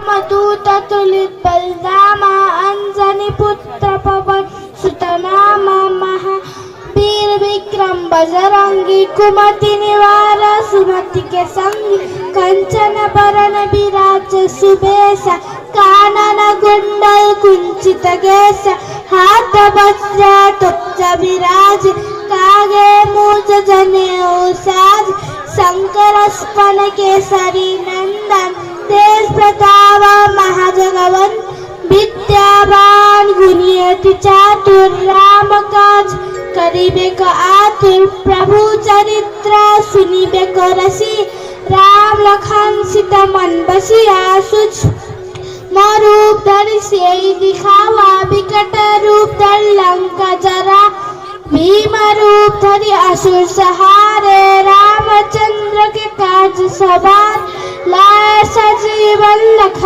रामदूत तुलित बलरामा अंजनी पुत्र पवन सुत नामा महावीर विक्रम बजरंगी कुमति निवार सुमति के संगी कंचन बरन विराज सुबेसा कानन कुंडल कुंचित केश हाथ वज्र त्वचा विराज कागे मूज जनेऊ साज शंकर स्पन केसरी नंदन तेज प्रताप महाजगवंत विद्यावान गुणी अति चातुर राम काज करिबे को आतुर प्रभु चरित्र सुनिबे को रसी राम लखन सीता मन बसिया सूक्ष्म रूप धरि से दिखावा विकट रूप धरि लंका जरा भीम रूप धरि असुर सहारे रामचंद्र के काज सवार लाए सजीवन लखन